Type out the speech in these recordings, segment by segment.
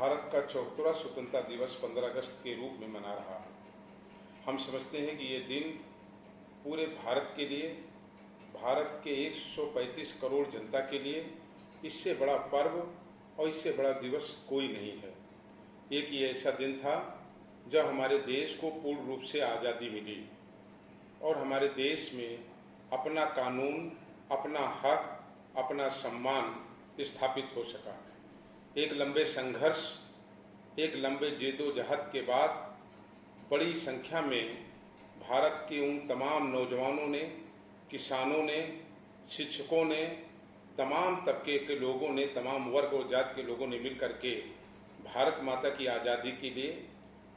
भारत का 74वां स्वतंत्रता दिवस 15 अगस्त के रूप में मना रहा है। हम समझते हैं कि ये दिन पूरे भारत के लिए, भारत के 135 करोड़ जनता के लिए इससे बड़ा पर्व और इससे बड़ा दिवस कोई नहीं है। एक ये ऐसा दिन था जब हमारे देश को पूर्ण रूप से आज़ादी मिली और हमारे देश में अपना कानून, अपना हक, अपना सम्मान स्थापित हो सका। एक लंबे संघर्ष, एक लंबे जद्दोजहद के बाद बड़ी संख्या में भारत के उन तमाम नौजवानों ने, किसानों ने, शिक्षकों ने, तमाम तबके के लोगों ने, तमाम वर्ग और जात के लोगों ने मिलकर के भारत माता की आज़ादी के लिए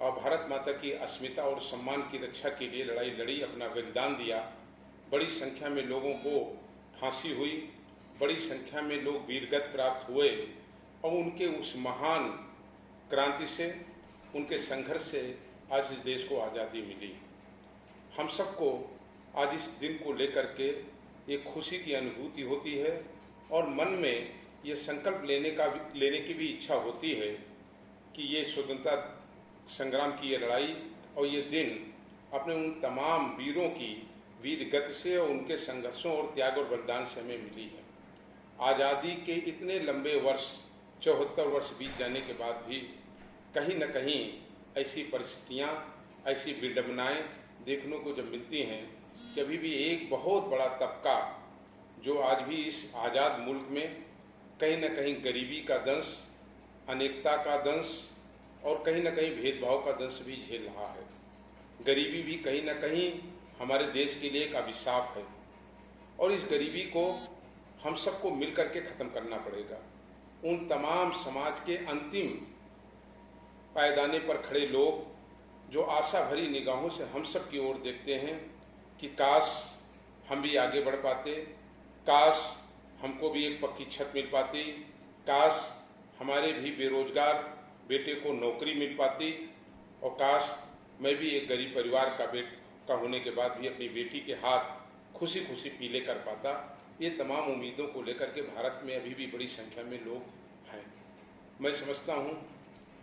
और भारत माता की अस्मिता और सम्मान की रक्षा के लिए लड़ाई लड़ी, अपना बलिदान दिया। बड़ी संख्या में लोगों को फांसी हुई, बड़ी संख्या में लोग वीरगति प्राप्त हुए और उनके उस महान क्रांति से, उनके संघर्ष से आज इस देश को आज़ादी मिली। हम सबको आज इस दिन को लेकर के एक खुशी की अनुभूति होती है और मन में ये संकल्प लेने की भी इच्छा होती है कि ये स्वतंत्रता संग्राम की ये लड़ाई और ये दिन अपने उन तमाम वीरों की वीर गति से और उनके संघर्षों और त्याग और बलिदान से हमें मिली है। आज़ादी के इतने लंबे वर्ष, 74 वर्ष बीत जाने के बाद भी कहीं न कहीं ऐसी परिस्थितियाँ, ऐसी विडंबनाएं देखने को जब मिलती हैं कि अभी भी एक बहुत बड़ा तबका जो आज भी इस आज़ाद मुल्क में कहीं न कहीं गरीबी का दंश, अनेकता का दंश और कहीं न कहीं भेदभाव का दंश भी झेल रहा है। गरीबी भी कहीं न कहीं हमारे देश के लिए एक अभिशाप है और इस गरीबी को हम सबको मिलकर के ख़त्म करना पड़ेगा। उन तमाम समाज के अंतिम पायदाने पर खड़े लोग जो आशा भरी निगाहों से हम सब की ओर देखते हैं कि काश हम भी आगे बढ़ पाते, काश हमको भी एक पक्की छत मिल पाती, काश हमारे भी बेरोजगार बेटे को नौकरी मिल पाती और काश मैं भी एक गरीब परिवार का होने के बाद भी अपनी बेटी के हाथ खुशी खुशी पीले कर पाता। ये तमाम उम्मीदों को लेकर के भारत में अभी भी बड़ी संख्या में लोग हैं। मैं समझता हूँ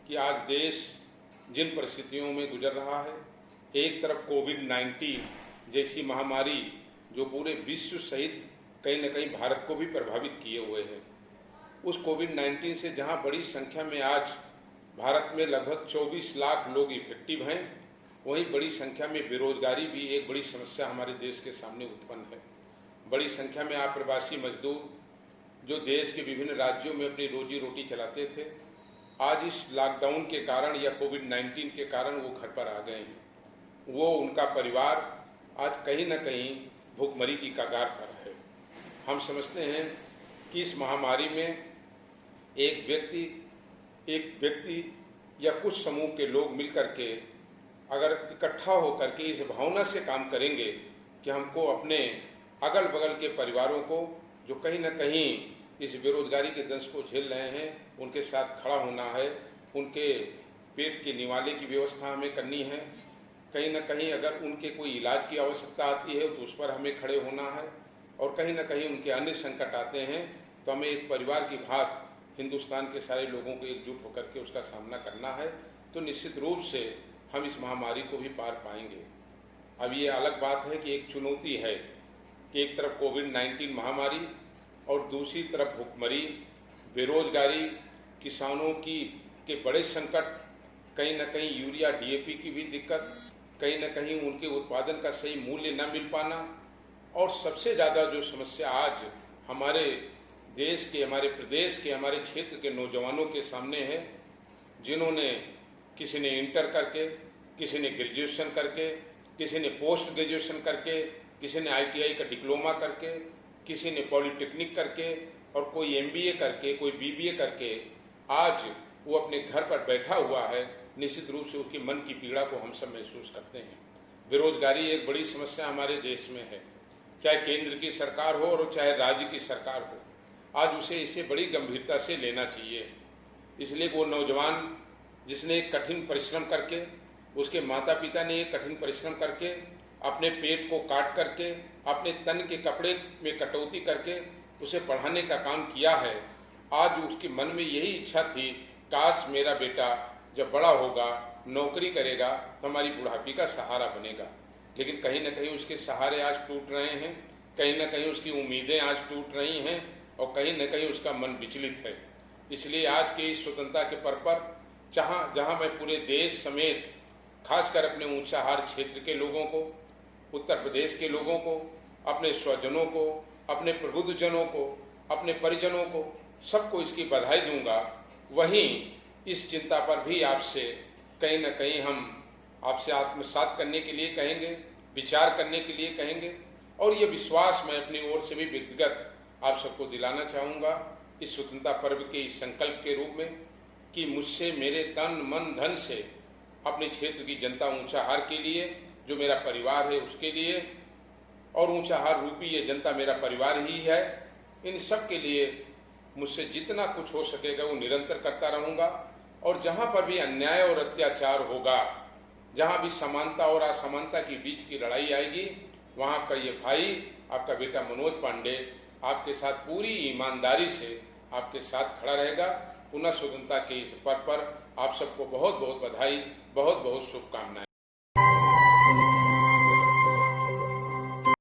कि आज देश जिन परिस्थितियों में गुजर रहा है, एक तरफ कोविड-19 जैसी महामारी जो पूरे विश्व सहित कहीं न कहीं भारत को भी प्रभावित किए हुए है, उस कोविड-19 से जहाँ बड़ी संख्या में आज भारत में लगभग 24 लाख लोग इफेक्टिव हैं, वहीं बड़ी संख्या में बेरोजगारी भी एक बड़ी समस्या हमारे देश के सामने उत्पन्न है। बड़ी संख्या में अप्रवासी मजदूर जो देश के विभिन्न राज्यों में अपनी रोजी रोटी चलाते थे, आज इस लॉकडाउन के कारण या कोविड-19 के कारण वो घर पर आ गए हैं। वो उनका परिवार आज कहीं न कहीं भूखमरी की कगार पर है। हम समझते हैं कि इस महामारी में एक व्यक्ति या कुछ समूह के लोग मिलकर के अगर इकट्ठा होकर के इस भावना से काम करेंगे कि हमको अपने अगल बगल के परिवारों को जो कहीं न कहीं इस बेरोजगारी के दंश को झेल रहे हैं, उनके साथ खड़ा होना है, उनके पेट के निवाले की व्यवस्था हमें करनी है। कहीं न कहीं अगर उनके कोई इलाज की आवश्यकता आती है तो उस पर हमें खड़े होना है और कहीं न कहीं उनके अन्य संकट आते हैं तो हमें एक परिवार की भांति हिंदुस्तान के सारे लोगों को एकजुट होकर के उसका सामना करना है। तो निश्चित रूप से हम इस महामारी को भी पार पाएंगे। अब ये अलग बात है कि एक चुनौती है कि एक तरफ कोविड-19 महामारी और दूसरी तरफ भूखमरी, बेरोजगारी, किसानों के बड़े संकट, कहीं न कहीं यूरिया डीएपी की भी दिक्कत, कहीं न कहीं उनके उत्पादन का सही मूल्य न मिल पाना और सबसे ज़्यादा जो समस्या आज हमारे देश के, हमारे प्रदेश के, हमारे क्षेत्र के नौजवानों के सामने है, जिन्होंने किसी ने इंटर करके, किसी ने ग्रेजुएशन करके, किसी ने पोस्ट ग्रेजुएशन करके, किसी ने आईटीआई का डिप्लोमा करके, किसी ने पॉलिटेक्निक करके और कोई एमबीए करके, कोई बीबीए करके आज वो अपने घर पर बैठा हुआ है। निश्चित रूप से उसकी मन की पीड़ा को हम सब महसूस करते हैं। बेरोजगारी एक बड़ी समस्या हमारे देश में है, चाहे केंद्र की सरकार हो और चाहे राज्य की सरकार हो, आज उसे इसे बड़ी गंभीरता से लेना चाहिए। इसलिए वो नौजवान जिसने एक कठिन परिश्रम करके, उसके माता पिता ने एक कठिन परिश्रम करके अपने पेट को काट करके, अपने तन के कपड़े में कटौती करके उसे पढ़ाने का काम किया है, आज उसके मन में यही इच्छा थी काश मेरा बेटा जब बड़ा होगा, नौकरी करेगा तो हमारी बुढ़ापी का सहारा बनेगा। लेकिन कहीं ना कहीं उसके सहारे आज टूट रहे हैं, कहीं ना कहीं उसकी उम्मीदें आज टूट रही हैं और कहीं ना कहीं उसका मन विचलित है। इसलिए आज के इस स्वतंत्रता के पर्व पर जहाँ मैं पूरे देश समेत खासकर अपने ऊंचाहार क्षेत्र के लोगों को, उत्तर प्रदेश के लोगों को, अपने स्वजनों को, अपने प्रबुद्धजनों को, अपने परिजनों को, सबको इसकी बधाई दूंगा। वहीं इस चिंता पर भी आपसे कहीं ना कहीं हम आपसे आत्मसात करने के लिए कहेंगे, विचार करने के लिए कहेंगे और ये विश्वास मैं अपनी ओर से भी व्यक्तिगत आप सबको दिलाना चाहूँगा इस स्वतंत्रता पर्व के इस संकल्प के रूप में कि मुझसे मेरे तन मन धन से अपने क्षेत्र की जनता ऊंचाहार के लिए, जो मेरा परिवार है उसके लिए, और ऊंचाहार रूपी ये जनता मेरा परिवार ही है, इन सब के लिए मुझसे जितना कुछ हो सकेगा वो निरंतर करता रहूँगा। और जहाँ पर भी अन्याय और अत्याचार होगा, जहाँ भी समानता और असमानता के बीच की लड़ाई आएगी, वहाँ आपका ये भाई, आपका बेटा मनोज पांडे आपके साथ पूरी ईमानदारी से आपके साथ खड़ा रहेगा। पुनः स्वतंत्रता के इस पर्व पर आप सबको बहुत बहुत बधाई, बहुत बहुत शुभकामनाएं।